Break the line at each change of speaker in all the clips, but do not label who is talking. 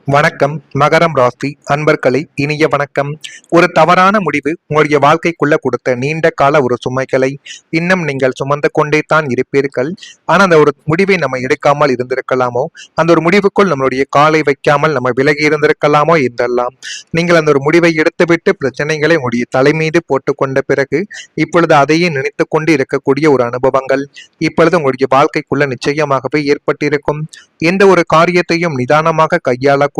வணக்கம். மகரம் ராசி அன்பர்களை இனிய வணக்கம். ஒரு தவறான முடிவு உங்களுடைய வாழ்க்கைக்குள்ள கொடுத்த நீண்ட கால ஒரு சுமைகளை இன்னும் நீங்கள் சுமந்து கொண்டே தான் இருப்பீர்கள். ஆனா அந்த ஒரு முடிவை நம்ம எடுக்காமல் இருந்திருக்கலாமோ, அந்த ஒரு முடிவுக்குள் நம்மளுடைய காலை வைக்காமல் நம்ம விலகி இருந்திருக்கலாமோ என்றெல்லாம் நீங்கள் அந்த ஒரு முடிவை எடுத்துவிட்டு பிரச்சனைகளை உங்களுடைய தலை மீது போட்டுக்கொண்ட பிறகு இப்பொழுது அதையே நினைத்து கொண்டு இருக்கக்கூடிய ஒரு அனுபவங்கள் இப்பொழுது உங்களுடைய வாழ்க்கைக்குள்ள நிச்சயமாகவே ஏற்பட்டிருக்கும். எந்த ஒரு காரியத்தையும் நிதானமாக கையாளக்கூடிய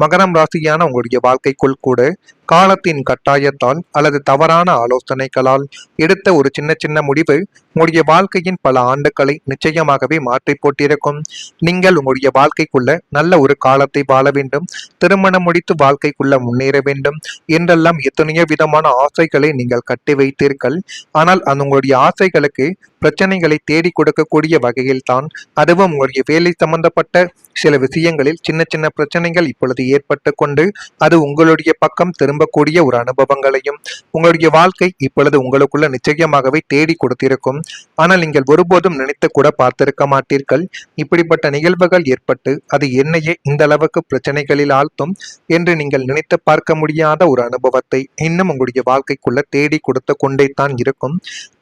மகரம் ராசியான உங்களுடைய வாழ்க்கைக்குள் கூட காலத்தின் கட்டாயத்தால் அல்லது தவறான ஆலோசனைகளால் எடுத்த ஒரு சின்ன சின்ன முடிவு உங்களுடைய வாழ்க்கையின் பல ஆண்டுகளை நிச்சயமாகவே மாற்றி போட்டிருக்கும். நீங்கள் உங்களுடைய வாழ்க்கைக்குள்ள நல்ல ஒரு காலத்தை வாழ வேண்டும், திருமணம் முடித்து வாழ்க்கைக்குள்ள முன்னேற வேண்டும் என்றெல்லாம் எத்தனையோ விதமான ஆசைகளை நீங்கள் கட்டி வைத்தீர்கள். ஆனால் அந்த உங்களுடைய ஆசைகளுக்கு பிரச்சனைகளை தேடி கொடுக்கக்கூடிய வகையில் தான், அதுவும் உங்களுடைய வேலை சம்பந்தப்பட்ட சில விஷயங்களில் சின்ன சின்ன பிரச்சனைகள் இப்பொழுது ஏற்பட்டு கொண்டு அது உங்களுடைய பக்கம் திரும்பக்கூடிய ஒரு அனுபவங்களையும் உங்களுடைய வாழ்க்கை இப்பொழுது உங்களுக்குள்ள நிச்சயமாகவே தேடி கொடுத்திருக்கும். ஆனால் நீங்கள் ஒருபோதும் நினைத்து கூட பார்த்திருக்க மாட்டீர்கள். இப்படிப்பட்ட நிகழ்வுகள் ஏற்பட்டு அது என்னையே இந்த அளவுக்கு பிரச்சனைகளில் ஆழ்த்தும் என்று நீங்கள் நினைத்து பார்க்க முடியாத ஒரு அனுபவத்தை இன்னும் உங்களுடைய வாழ்க்கைக்குள்ள தேடி கொடுத்து கொண்டே தான் இருக்கும்.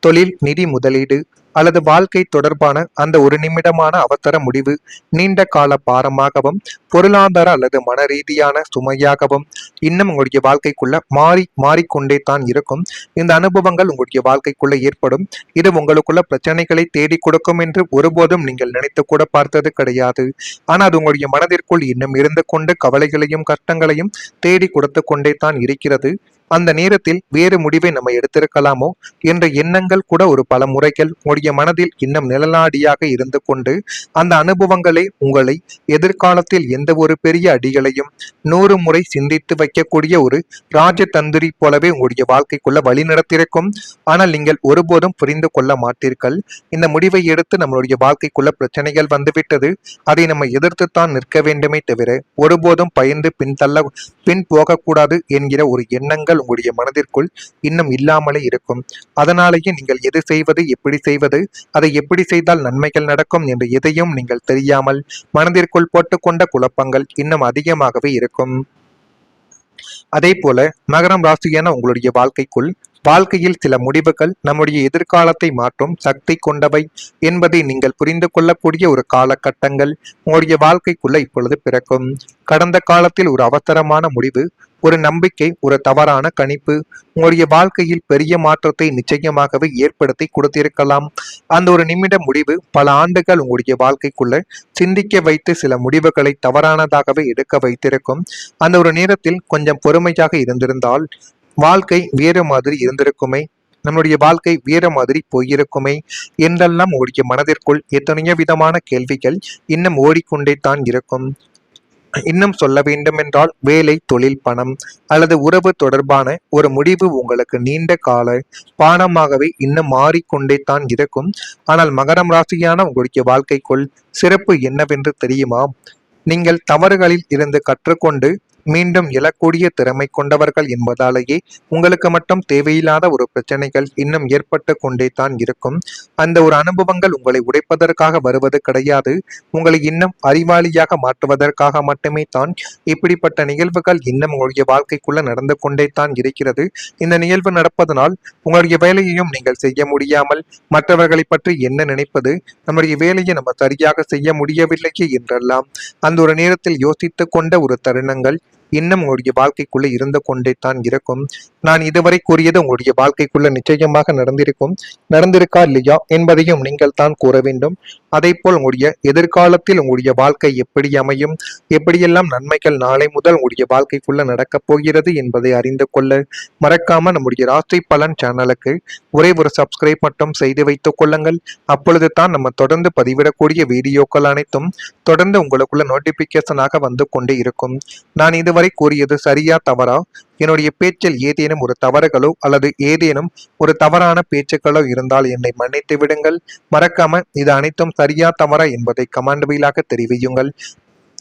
தொழில், நிதி, முதலீடு அல்லது வாழ்க்கை தொடர்பான அந்த ஒரு நிமிடமான அவசர முடிவு நீண்ட கால பாரமாகவும் பொருளாதார அல்லது மன ரீதியான சுமையாகவும் இன்னும் உங்களுடைய வாழ்க்கைக்குள்ள மாறிக்கொண்டே தான் இருக்கும். இந்த அனுபவங்கள் உங்களுடைய வாழ்க்கைக்குள்ள ஏற்படும். இது உங்களுக்குள்ள பிரச்சனைகளை தேடி கொடுக்கும் என்று ஒருபோதும் நீங்கள் நினைத்து கூட பார்த்தது கிடையாது. ஆனால் அது உங்களுடைய மனதிற்குள் இன்னும் இருந்து கொண்டு கவலைகளையும் கஷ்டங்களையும் தேடி கொடுத்து கொண்டே தான் இருக்கிறது. அந்த நேரத்தில் வேறு முடிவை நம்ம எடுத்திருக்கலாமோ என்ற எண்ணங்கள் கூட ஒரு பல முறைகள் உங்களுடைய மனதில் இன்னும் நிழலாடியாக இருந்து கொண்டு அந்த அனுபவங்களை உங்களை எதிர்காலத்தில் எந்த ஒரு பெரிய அடிகளையும் 100 முறை சிந்தித்து வைக்கக்கூடிய ஒரு ராஜதந்திரி போலவே உங்களுடைய வாழ்க்கைக்குள்ள வழி நடத்திருக்கும். ஆனால் நீங்கள் ஒருபோதும் புரிந்து கொள்ள மாட்டீர்கள். இந்த முடிவை எடுத்து நம்மளுடைய வாழ்க்கைக்குள்ள பிரச்சனைகள் வந்துவிட்டது, அதை நம்ம எதிர்த்துத்தான் நிற்க வேண்டுமே தவிர ஒருபோதும் பயந்து பின் போகக்கூடாது என்கிற ஒரு எண்ணங்கள் உங்களுடைய மனதிற்குள் இன்னும் இல்லாமலே இருக்கும். அதனாலேயே நீங்கள் எது செய்வது, எப்படி செய்வது, அதை எப்படி செய்தால் நன்மைகள் நடக்கும் என்று எதையும் நீங்கள் தெரியாமல் மனதிற்குள் போட்டுக்கொண்ட குழப்பங்கள் இன்னும் அதிகமாகவே இருக்கும். அதே போல மகரம் ராசியான உங்களுடைய வாழ்க்கையில் சில முடிவுகள் நம்முடைய எதிர்காலத்தை மாற்றும் சக்தி கொண்டவை என்பதை நீங்கள் புரிந்து கொள்ளக்கூடிய ஒரு காலகட்டங்கள் உங்களுடைய வாழ்க்கைக்குள்ள இப்பொழுது பிறக்கும். கடந்த காலத்தில் ஒரு அவசரமான முடிவு, ஒரு நம்பிக்கை, ஒரு தவறான கணிப்பு உங்களுடைய வாழ்க்கையில் பெரிய மாற்றத்தை நிச்சயமாகவே ஏற்படுத்தி கொடுத்திருக்கலாம். அந்த ஒரு நிமிட முடிவு பல ஆண்டுகள் உங்களுடைய வாழ்க்கைக்குள்ள சிந்திக்க வைத்து சில முடிவுகளை தவறானதாகவே எடுக்க வைத்திருக்கும். அந்த ஒரு நேரத்தில் கொஞ்சம் பொறுமையாக இருந்திருந்தால் வாழ்க்கை வேறு மாதிரி இருந்திருக்குமே, நம்முடைய வாழ்க்கை வேறு மாதிரி போயிருக்குமே என்றெல்லாம் உங்களுடைய மனதிற்குள் எத்தனையோ விதமான கேள்விகள் இன்னும் ஓடிக்கொண்டே தான் இருக்கும். இன்னும் சொல்ல வேண்டுமென்றால் வேலை, தொழில், பணம் அல்லது உறவு தொடர்பான ஒரு முடிவு உங்களுக்கு நீண்ட கால பாடமாகவே இன்னும் மாறிக்கொண்டே தான் இருக்கும். ஆனால் மகரம் ராசியான உங்களுடைய வாழ்க்கைக்குள் சிறப்பு என்னவென்று தெரியுமா? நீங்கள் தவறுகளில் இருந்து கற்றுக்கொண்டு மீண்டும் எழக்கூடிய திறமை கொண்டவர்கள் என்பதாலேயே உங்களுக்கு மட்டும் தேவையில்லாத ஒரு பிரச்சனைகள் இன்னும் ஏற்பட்டு கொண்டே தான் இருக்கும். அந்த ஒரு அனுபவங்கள் உங்களை உடைப்பதற்காக வருவது கிடையாது, உங்களை இன்னும் அறிவாளியாக மாற்றுவதற்காக மட்டுமே தான் இப்படிப்பட்ட நிகழ்வுகள் இன்னும் உங்களுடைய வாழ்க்கைக்குள்ள நடந்து கொண்டே தான் இருக்கிறது. இந்த நிகழ்வு நடப்பதனால் உங்களுடைய வேலையையும் நீங்கள் செய்ய முடியாமல் மற்றவர்களை பற்றி என்ன நினைப்பது, நம்முடைய வேலையை நம்ம சரியாக செய்ய முடியவில்லையே என்றெல்லாம் அந்த ஒரு நேரத்தில் யோசித்து கொண்ட ஒரு தருணங்கள் இன்னும் உங்களுடைய வாழ்க்கைக்குள்ள இருந்து கொண்டே தான் இருக்கும். நான் இதுவரை கூறியது உங்களுடைய வாழ்க்கைக்குள்ள நிச்சயமாக நடந்திருக்கா இல்லையா என்பதையும் நீங்கள் தான் கூற வேண்டும். அதே போல் உங்களுடைய எதிர்காலத்தில் உங்களுடைய வாழ்க்கை எப்படி அமையும், எப்படியெல்லாம் நன்மைகள் நாளை முதல் உங்களுடைய வாழ்க்கைக்குள்ள நடக்கப் போகிறது என்பதை அறிந்து கொள்ள மறக்காம நம்முடைய ராசி பலன் சேனலுக்கு ஒரே ஒரு சப்ஸ்கிரைப் மட்டும் செய்து வைத்துக் கொள்ளுங்கள். அப்பொழுது தான் நம்ம தொடர்ந்து பதிவிடக்கூடிய வீடியோக்கள் அனைத்தும் தொடர்ந்து உங்களுக்குள்ள நோட்டிபிகேஷனாக வந்து கொண்டே இருக்கும். நான் இதுவரை கூறியது சரியா தவறா, என்னுடைய பேச்சில் ஏதேனும் ஒரு தவறுகளோ அல்லது ஏதேனும் ஒரு தவறான பேச்சுக்களோ இருந்தால் என்னை மன்னித்து விடுங்கள். மறக்காம இது அனைத்தும் சரியா தவறா என்பதை கமெண்ட் வாயிலாக தெரிவியுங்கள்.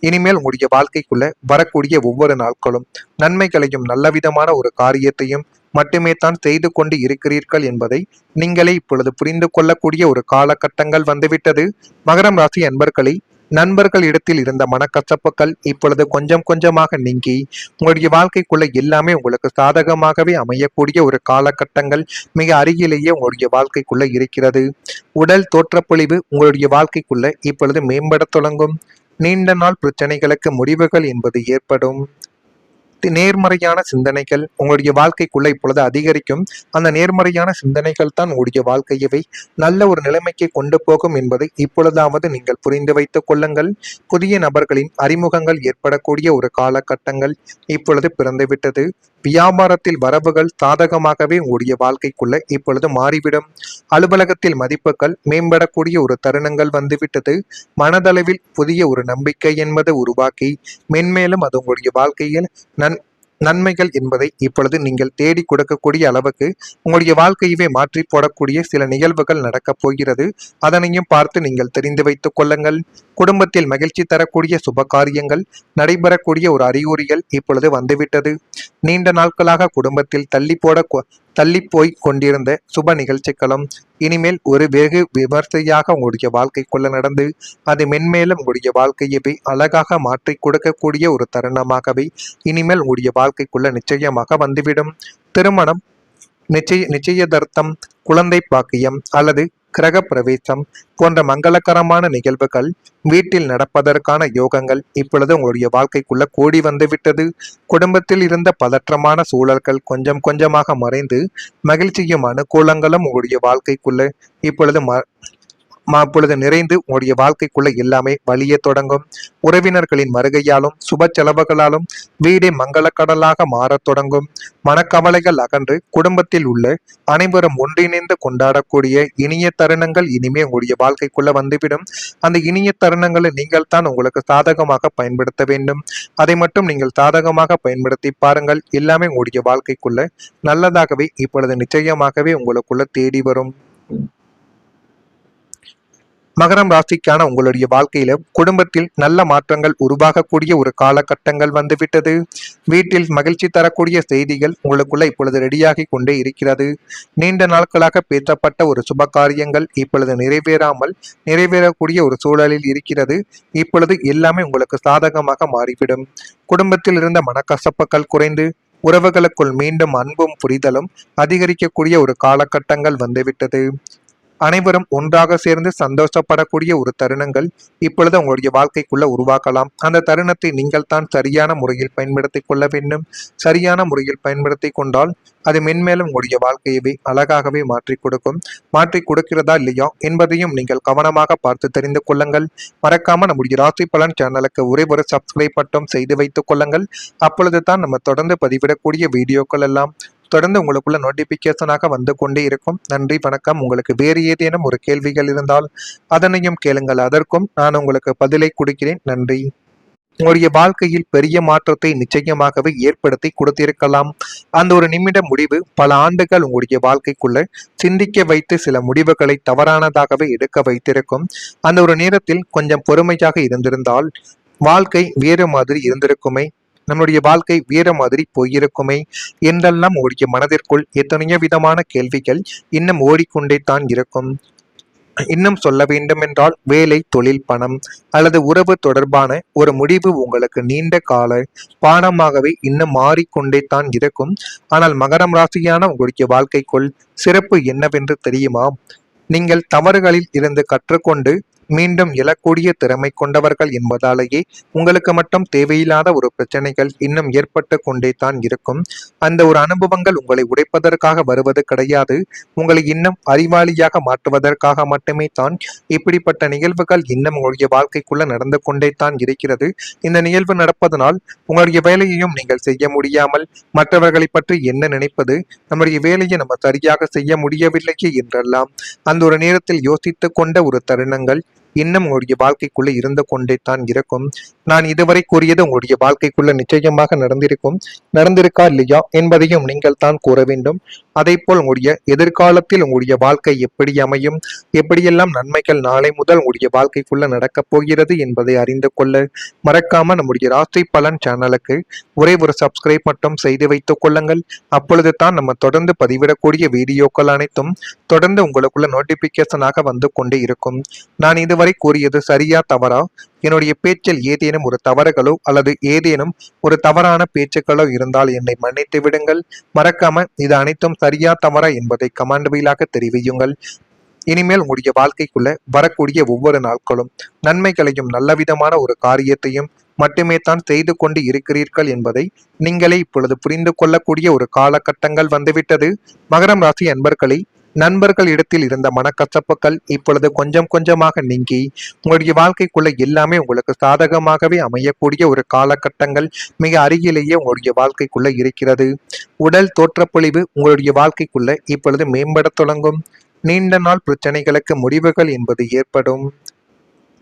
இனிமேல் உங்களுடைய வாழ்க்கைக்குள்ள வரக்கூடிய ஒவ்வொரு நாட்களும் நன்மைகளையும் நல்ல விதமான ஒரு காரியத்தையும் மட்டுமே தான் செய்து கொண்டு இருக்கிறீர்கள் என்பதை நீங்களே இப்பொழுது புரிந்து கொள்ளக்கூடிய ஒரு காலகட்டங்கள் வந்துவிட்டது. மகரம் ராசி அன்பர்களை, நண்பர்கள் இடத்தில் இருந்த மனக்கசப்புகள் இப்பொழுது கொஞ்சம் கொஞ்சமாக நீங்கி உங்களுடைய வாழ்க்கைக்குள்ள எல்லாமே உங்களுக்கு சாதகமாகவே அமையக்கூடிய ஒரு காலகட்டங்கள் மிக அருகிலேயே உங்களுடைய வாழ்க்கைக்குள்ள இருக்கிறது. உடல் தோற்றப்பொழிவு உங்களுடைய வாழ்க்கைக்குள்ள இப்பொழுது மேம்பட தொடங்கும். நீண்ட நாள் பிரச்சனைகளுக்கு முடிவுகள் என்பது ஏற்படும். நேர்மறையான சிந்தனைகள் உங்களுடைய வாழ்க்கைக்குள்ள இப்பொழுது அதிகரிக்கும். அந்த நேர்மறையான சிந்தனைகள் தான் உங்களுடைய வாழ்க்கையவை நல்ல ஒரு நிலைமைக்கு கொண்டு போகும் என்பதை இப்பொழுதாவது நீங்கள் புரிந்து வைத்துக் கொள்ளுங்கள். புதிய நபர்களின் அறிமுகங்கள் ஏற்படக்கூடிய ஒரு காலகட்டங்கள் இப்பொழுது பிறந்துவிட்டது. வியாபாரத்தில் வரவுகள் சாதகமாகவே உங்களுடைய வாழ்க்கைக்குள்ள இப்பொழுது மாறிவிடும். அலுவலகத்தில் மதிப்புகள் மேம்படக்கூடிய ஒரு தருணங்கள் வந்துவிட்டது. மனதளவில் புதிய ஒரு நம்பிக்கை என்பது உருவாக்கி மென்மேலும் அது உங்களுடைய வாழ்க்கையில் நன்மைகள் என்பதை இப்பொழுது நீங்கள் தேடி கொடுக்கக்கூடிய அளவுக்கு உங்களுடைய வாழ்க்கையவே மாற்றி போடக்கூடிய சில நிகழ்வுகள் நடக்கப் போகிறது. அதனையும் பார்த்து நீங்கள் தெரிந்து வைத்துக் கொள்ளுங்கள். குடும்பத்தில் மகிழ்ச்சி தரக்கூடிய சுப காரியங்கள் நடைபெறக்கூடிய ஒரு அறிகுறிகள் இப்பொழுது வந்துவிட்டது. நீண்ட நாட்களாக குடும்பத்தில் தள்ளி போய் கொண்டிருந்த சுப நிகழ்ச்சிகளும் இனிமேல் ஒரு வெகு விமர்சையாக உங்களுடைய வாழ்க்கைக்குள்ள நடந்து அது மென்மேலும் உங்களுடைய வாழ்க்கையவே அழகாக மாற்றி கொடுக்கக்கூடிய ஒரு தருணமாகவே இனிமேல் உங்களுடைய வாழ்க்கைக்குள்ள நிச்சயமாக வந்துவிடும். திருமணம், நிச்சயதார்த்தம், குழந்தை பாக்கியம் அல்லது கிரக பிரவேசம் போன்ற மங்களகரமான நிகழ்வுகள் வீட்டில் நடப்பதற்கான யோகங்கள் இப்பொழுது உங்களுடைய வாழ்க்கைக்குள்ள கூடி வந்துவிட்டது. குடும்பத்தில் இருந்த பதற்றமான சூழல்கள் கொஞ்சம் கொஞ்சமாக மறைந்து மகிழ்ச்சியும் அனுகூலங்களும் உங்களுடைய வாழ்க்கைக்குள்ள இப்பொழுது அப்பொழுது நிறைந்து உங்களுடைய வாழ்க்கைக்குள்ள எல்லாமே வலிய தொடங்கும். உறவினர்களின் வருகையாலும் சுப செலவுகளாலும் வீடே மங்களக்கடலாக மாறத் தொடங்கும். மனக்கவலைகள் அகன்று குடும்பத்தில் உள்ள அனைவரும் ஒன்றிணைந்து கொண்டாடக்கூடிய இனிய தருணங்கள் இனிமே உங்களுடைய வாழ்க்கைக்குள்ள வந்துவிடும். அந்த இனிய தருணங்களை நீங்கள் தான் உங்களுக்கு சாதகமாக பயன்படுத்த வேண்டும். அதை மட்டும் நீங்கள் சாதகமாக பயன்படுத்தி பாருங்கள். எல்லாமே உங்களுடைய வாழ்க்கைக்குள்ள நல்லதாகவே இப்பொழுது நிச்சயமாகவே உங்களுக்குள்ள தேடி வரும். மகரம் ராசிக்கான உங்களுடைய வாழ்க்கையில குடும்பத்தில் நல்ல மாற்றங்கள் உருவாகக்கூடிய ஒரு காலகட்டங்கள் வந்துவிட்டது. வீட்டில் மகிழ்ச்சி தரக்கூடிய செய்திகள் உங்களுக்குள்ள இப்பொழுது ரெடியாகி கொண்டே இருக்கிறது. நீண்ட நாட்களாக பேசப்பட்ட ஒரு சுப காரியங்கள் இப்பொழுது நிறைவேறக்கூடிய ஒரு சூழலில் இருக்கிறது. இப்பொழுது எல்லாமே உங்களுக்கு சாதகமாக மாறிவிடும். குடும்பத்தில் இருந்த மனக்கசப்புகள் குறைந்து உறவுகளுக்குள் மீண்டும் அன்பும் புரிதலும் அதிகரிக்கக்கூடிய ஒரு காலகட்டங்கள் வந்துவிட்டது. அனைவரும் ஒன்றாக சேர்ந்து சந்தோஷப்படக்கூடிய ஒரு தருணங்கள் இப்பொழுது உங்களுடைய வாழ்க்கைக்குள்ள உருவாக்கலாம். அந்த தருணத்தை நீங்கள் தான் சரியான முறையில் பயன்படுத்தி கொள்ள வேண்டும். சரியான முறையில் பயன்படுத்தி கொண்டால் அது மென்மேலும் உங்களுடைய வாழ்க்கையவே அழகாகவே மாற்றி கொடுக்கிறதா இல்லையா என்பதையும் நீங்கள் கவனமாக பார்த்து தெரிந்து கொள்ளுங்கள். மறக்காம நம்முடைய ராசி பலன் சேனலுக்கு ஒரே ஒரு சப்ஸ்கிரைப் மட்டும் செய்து வைத்துக் கொள்ளுங்கள். அப்பொழுது தான் நம்ம தொடர்ந்து பதிவிடக்கூடிய வீடியோக்கள் எல்லாம் தொடர்ந்து உங்களுக்குள்ள நோட்டிபிகேஷனாக வந்து கொண்டே இருக்கும். நன்றி, வணக்கம். உங்களுக்கு வேறு ஏதேனும் ஒரு கேள்விகள் இருந்தால் அதனையும் கேளுங்கள். அதற்கும் நான் உங்களுக்கு பதிலை கொடுக்கிறேன். நன்றி. உங்களுடைய வாழ்க்கையில் பெரிய மாற்றத்தை நிச்சயமாகவே ஏற்படுத்தி கொடுத்திருக்கலாம். அந்த ஒரு நிமிட முடிவு பல ஆண்டுகள் உங்களுடைய வாழ்க்கைக்குள்ள சிந்திக்க வைத்து சில முடிவுகளை தவறானதாகவே எடுக்க வைத்திருக்கும். அந்த ஒரு நேரத்தில் கொஞ்சம் பொறுமையாக இருந்திருந்தால் வாழ்க்கை வேறு மாதிரி இருந்திருக்குமே, நம்முடைய வாழ்க்கை வேற மாதிரி போயிருக்குமே என்றெல்லாம் உங்களுடைய மனதிற்குள் எத்தனையோ விதமான கேள்விகள் இன்னும் ஓடிக்கொண்டே தான் இருக்கும். இன்னும் சொல்ல வேண்டும் என்றால் வேலை, தொழில், பணம் அல்லது உறவு தொடர்பான ஒரு முடிவு உங்களுக்கு நீண்ட கால பாடமாகவே இன்னும் மாறிக்கொண்டே தான் இருக்கும். ஆனால் மகரம் ராசியான உங்களுடைய வாழ்க்கைக்குள் சிறப்பு என்னவென்று தெரியுமா? நீங்கள் தவறுகளில் இருந்து கற்றுக்கொண்டு மீண்டும் எழக்கூடிய திறமை கொண்டவர்கள் என்பதாலேயே உங்களுக்கு மட்டும் தேவையில்லாத ஒரு பிரச்சனைகள் இன்னும் ஏற்பட்டு கொண்டே தான் இருக்கும். அந்த ஒரு அனுபவங்கள் உங்களை உடைப்பதற்காக வருவது கிடையாது. உங்களை இன்னும் அறிவாளியாக மாற்றுவதற்காக மட்டுமே தான் இப்படிப்பட்ட நிகழ்வுகள் இன்னும் உங்களுடைய வாழ்க்கைக்குள்ள நடந்து கொண்டே தான் இருக்கிறது. இந்த நிகழ்வு நடப்பதனால் உங்களுடைய வேலையையும் நீங்கள் செய்ய முடியாமல் மற்றவர்களை பற்றி என்ன நினைப்பது, நம்முடைய வேலையை நம்ம சரியாக செய்ய முடியவில்லையே என்றெல்லாம் அந்த ஒரு நேரத்தில் யோசித்து கொண்ட ஒரு தருணங்கள் இன்னும் உங்களுடைய வாழ்க்கைக்குள்ள இருந்து கொண்டே தான் இருக்கும். நான் இதுவரை கூறியது உங்களுடைய வாழ்க்கைக்குள்ள நிச்சயமாக நடந்திருக்கா இல்லையா என்பதையும் நீங்கள் தான் கூற வேண்டும். அதேபோல் உங்களுடைய எதிர்காலத்தில் உங்களுடைய வாழ்க்கை எப்படி அமையும், எப்படியெல்லாம் நன்மைகள் நாளை முதல் உங்களுடைய வாழ்க்கைக்குள்ள நடக்கப் போகிறது என்பதை அறிந்து கொள்ள மறக்காம நம்முடைய ராசி பலன் சேனலுக்கு ஒரே ஒரு சப்ஸ்கிரைப் மட்டும் செய்து வைத்துக் கொள்ளுங்கள். அப்பொழுது தான் நம்ம தொடர்ந்து பதிவிடக்கூடிய வீடியோக்கள் அனைத்தும் தொடர்ந்து உங்களுக்குள்ள நோட்டிபிகேஷனாக வந்து கொண்டே இருக்கும். நான் இதுவரை கூறியது சரியா தவறா, என்னுடைய பேச்சில் ஏதேனும் ஒரு தவறுகளோ அல்லது ஏதேனும் ஒரு தவறான பேச்சுக்களோ இருந்தால் என்னை மன்னித்து விடுங்கள். மறக்காம இது அனைத்தும் சரியா தவறா என்பதை கமெண்ட் வாயிலாக தெரிவியுங்கள். இனிமேல் உங்களுடைய வாழ்க்கைக்குள்ள வரக்கூடிய ஒவ்வொரு நாட்களும் நன்மைகளையும் நல்ல விதமான ஒரு காரியத்தையும் மட்டுமே தான் செய்து கொண்டு இருக்கிறீர்கள் என்பதை நீங்களே இப்பொழுது புரிந்து கொள்ளக்கூடிய ஒரு காலகட்டங்கள் வந்துவிட்டது. மகரம் ராசி அன்பர்களே, நண்பர்கள் இடத்தில் இருந்த மனக்கசப்புகள் இப்பொழுது கொஞ்சம் கொஞ்சமாக நீங்கி உங்களுடைய வாழ்க்கைக்குள்ள எல்லாமே உங்களுக்கு சாதகமாகவே அமையக்கூடிய ஒரு காலகட்டங்கள் மிக அருகிலேயே உங்களுடைய வாழ்க்கைக்குள்ள இருக்கிறது. உடல் தோற்றப்பொழிவு உங்களுடைய வாழ்க்கைக்குள்ள இப்பொழுது மேம்பட தொடங்கும். நீண்ட நாள் பிரச்சனைகளுக்கு முடிவுகள் என்பது ஏற்படும்.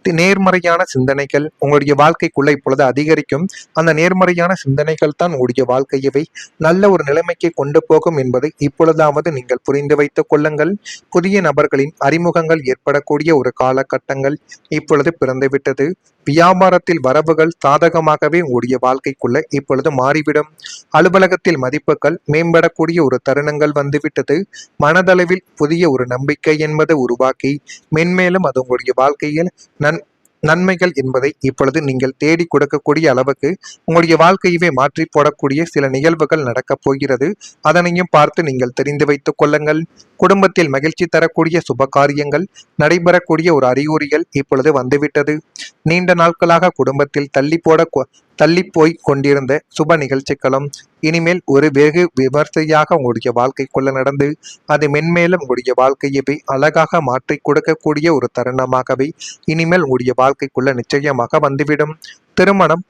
நேர்மறையான சிந்தனைகள் உங்களுடைய வாழ்க்கைக்குள்ள இப்பொழுது அதிகரிக்கும். அந்த நேர்மறையான சிந்தனைகள் தான் உங்களுடைய வாழ்க்கையவை நல்ல ஒரு நிலைமைக்கு கொண்டு போகும் என்பதை இப்பொழுதாவது நீங்கள் புரிந்து வைத்துக் கொள்ளுங்கள். புதிய நபர்களின் அறிமுகங்கள் ஏற்படக்கூடிய ஒரு காலகட்டங்கள் இப்பொழுது பிறந்துவிட்டது. வியாபாரத்தில் வரவுகள் சாதகமாகவே உங்களுடைய வாழ்க்கைக்குள்ள இப்பொழுது மாறிவிடும். அலுவலகத்தில் மதிப்புகள் மேம்படக்கூடிய ஒரு தருணங்கள் வந்துவிட்டது. மனதளவில் புதிய ஒரு நம்பிக்கை என்பது உருவாக்கி மென்மேலும் அது உங்களுடைய வாழ்க்கையில் நன்மைகள் என்பதை இப்பொழுது நீங்கள் தேடி கொடுக்கக்கூடிய அளவுக்கு உங்களுடைய வாழ்க்கையவே மாற்றி போடக்கூடிய சில நிகழ்வுகள் நடக்கப் போகிறது. அதனையும் பார்த்து நீங்கள் தெரிந்து வைத்துக் கொள்ளுங்கள். குடும்பத்தில் மகிழ்ச்சி தரக்கூடிய சுப காரியங்கள் நடைபெறக்கூடிய ஒரு அறிகுறிகள் இப்பொழுது வந்துவிட்டது. நீண்ட நாட்களாக குடும்பத்தில் தள்ளி போய் கொண்டிருந்த சுப நிகழ்ச்சிகளும் இனிமேல் ஒரு வெகு விமர்சையாக உங்களுடைய வாழ்க்கைக்குள்ள நடந்து அது மென்மேலும் உங்களுடைய வாழ்க்கையவே அழகாக மாற்றி கொடுக்கக்கூடிய ஒரு தருணமாகவே இனிமேல் உங்களுடைய வாழ்க்கைக்குள்ள நிச்சயமாக வந்துவிடும். திருமணம்,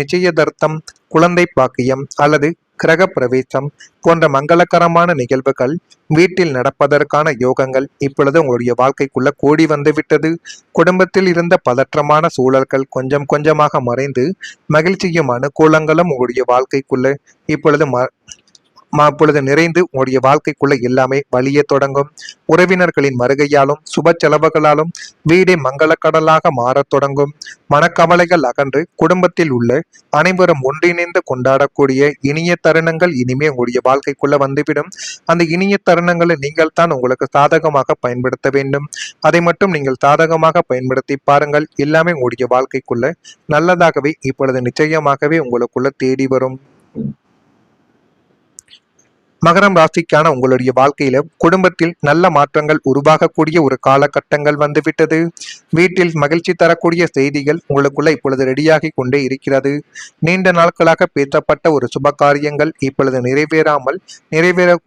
நிச்சயதார்த்தம், குழந்தை பாக்கியம் அல்லது கிரக பிரவேசம் போன்ற மங்களகரமான நிகழ்வுகள் வீட்டில் நடப்பதற்கான யோகங்கள் இப்பொழுது உங்களுடைய வாழ்க்கைக்குள்ள கூடி வந்துவிட்டது. குடும்பத்தில் இருந்த பதற்றமான சூழல்கள் கொஞ்சம் கொஞ்சமாக மறைந்து மகிழ்ச்சியும் அனுகூலங்களும் உங்களுடைய வாழ்க்கைக்குள்ள இப்பொழுது நிறைந்து உங்களுடைய வாழ்க்கைக்குள்ள எல்லாமே வலிய தொடங்கும். உறவினர்களின் வருகையாலும் சுப செலவுகளாலும் வீடே மங்களக்கடலாக மாறத் தொடங்கும். மனக்கவலைகள் அகன்று குடும்பத்தில் உள்ள அனைவரும் ஒன்றிணைந்து கொண்டாடக்கூடிய இனிய தருணங்கள் இனிமே உங்களுடைய வாழ்க்கைக்குள்ள வந்துவிடும். அந்த இனிய தருணங்களை நீங்கள் தான் உங்களுக்கு சாதகமாக பயன்படுத்த வேண்டும். அதை மட்டும் நீங்கள் சாதகமாக பயன்படுத்தி பாருங்கள். எல்லாமே உங்களுடைய வாழ்க்கைக்குள்ள நல்லதாகவே இப்பொழுது நிச்சயமாகவே உங்களுக்குள்ள தேடி வரும். மகரம் ராசிக்கான உங்களுடைய வாழ்க்கையில குடும்பத்தில் நல்ல மாற்றங்கள் உருவாகக்கூடிய ஒரு காலகட்டங்கள் வந்துவிட்டது. வீட்டில் மகிழ்ச்சி தரக்கூடிய செய்திகள் உங்களுக்குள்ள இப்பொழுது ரெடியாகி கொண்டே இருக்கிறது. நீண்ட நாட்களாக பேசப்பட்ட ஒரு சுப காரியங்கள் இப்பொழுது நிறைவேற